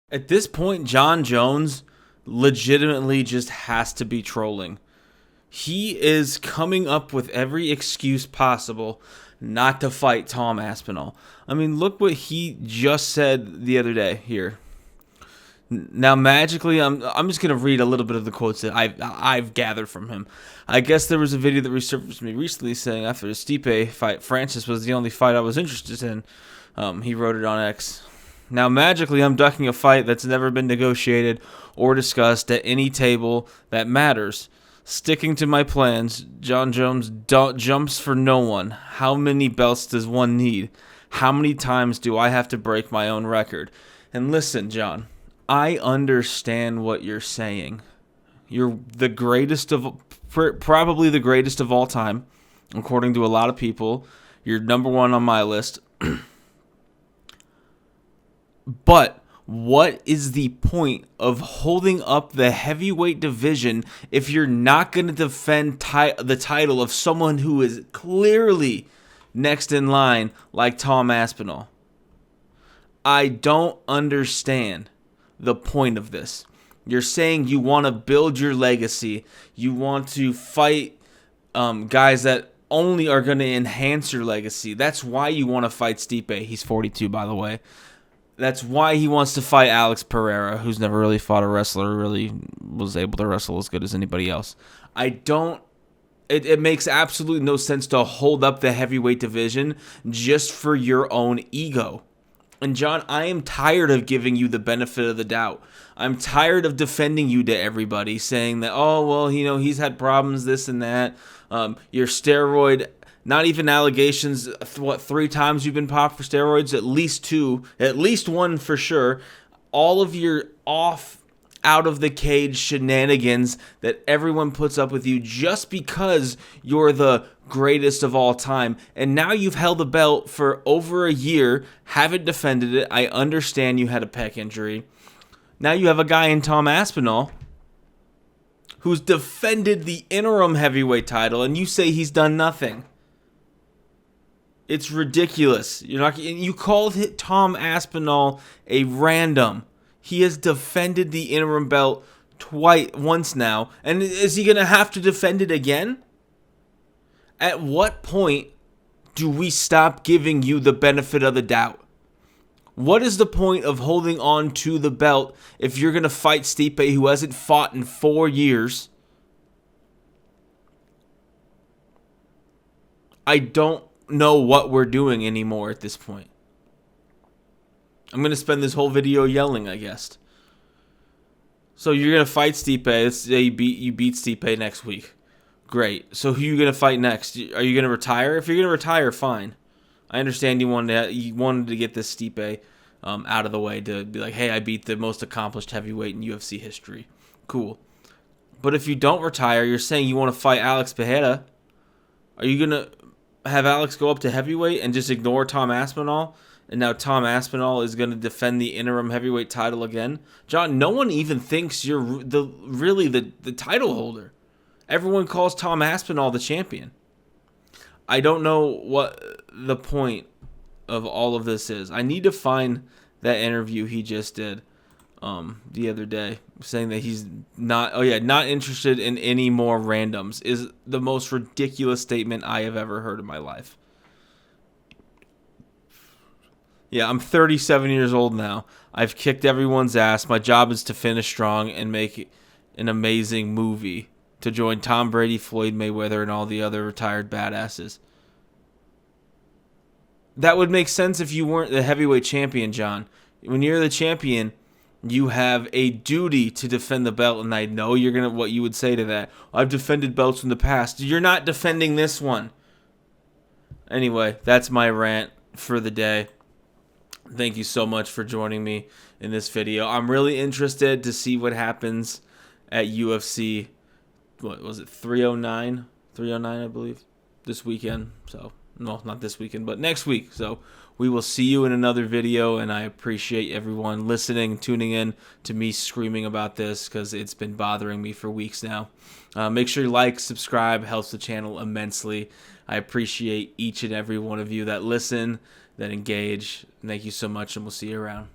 At this point, Jon Jones legitimately just has to be trolling. He is coming up with every excuse possible not to fight Tom Aspinall. I mean, look what he just said the other day here. Now, magically, I'm just gonna read a little bit of the quotes that I've gathered from him. I guess there was a video that resurfaced me recently saying after the Stipe fight, Francis was the only fight I was interested in. He wrote it on X. Now, magically, I'm ducking a fight that's never been negotiated or discussed at any table that matters. Sticking to my plans, Jon Jones jumps for no one. How many belts does one need? How many times do I have to break my own record? And listen, Jon, I understand what you're saying. You're the greatest of, probably the greatest of all time, according to a lot of people. You're number one on my list. But what is the point of holding up the heavyweight division if you're not going to defend the title of someone who is clearly next in line like Tom Aspinall? I don't understand the point of this. You're saying you want to build your legacy. You want to fight guys that only are going to enhance your legacy. That's why you want to fight Stipe. He's 42, by the way. That's why he wants to fight Alex Pereira, who's never really fought a wrestler, really was able to wrestle as good as anybody else. It makes absolutely no sense to hold up the heavyweight division just for your own ego. And Jon, I am tired of giving you the benefit of the doubt. I'm tired of defending you to everybody, saying that, oh, well, he's had problems, this and that. Your steroid, not even allegations, 3 times you've been popped for steroids? At least 2, at least 1 for sure. All of your out of the cage shenanigans that everyone puts up with you just because you're the greatest of all time. And now you've held the belt for over a year, haven't defended it. I understand you had a pec injury. Now you have a guy in Tom Aspinall who's defended the interim heavyweight title, and you say he's done nothing. It's ridiculous. You called Tom Aspinall a random. He has defended the interim belt once now, and is he going to have to defend it again? At what point do we stop giving you the benefit of the doubt? What is the point of holding on to the belt if you're going to fight Stipe, who hasn't fought in 4 years? I don't know what we're doing anymore at this point. I'm going to spend this whole video yelling, I guess. So you're going to fight Stipe. Let's say you beat Stipe next week. Great. So who are you going to fight next? Are you going to retire? If you're going to retire, fine. I understand you wanted to get this Stipe out of the way to be like, hey, I beat the most accomplished heavyweight in UFC history. Cool. But if you don't retire, you're saying you want to fight Alex Pereira. Are you going to have Alex go up to heavyweight and just ignore Tom Aspinall? And now Tom Aspinall is going to defend the interim heavyweight title again? Jon, no one even thinks you're the title holder. Everyone calls Tom Aspinall the champion. I don't know what the point of all of this is. I need to find that interview he just did the other day, saying that he's not interested in any more randoms is the most ridiculous statement I have ever heard in my life. Yeah, I'm 37 years old now. I've kicked everyone's ass. My job is to finish strong and make an amazing movie to join Tom Brady, Floyd Mayweather, and all the other retired badasses. That would make sense if you weren't the heavyweight champion, Jon. When you're the champion, you have a duty to defend the belt, and I know what you would say to that. I've defended belts in the past. You're not defending this one. Anyway, that's my rant for the day. Thank you so much for joining me in this video. I'm really interested to see what happens at UFC. What was it? 309, I believe, this weekend. So, no, not this weekend, but next week. So, we will see you in another video, and I appreciate everyone listening, tuning in to me screaming about this because it's been bothering me for weeks now. Make sure you like, subscribe, helps the channel immensely. I appreciate each and every one of you that listen, that engage. Thank you so much, and we'll see you around.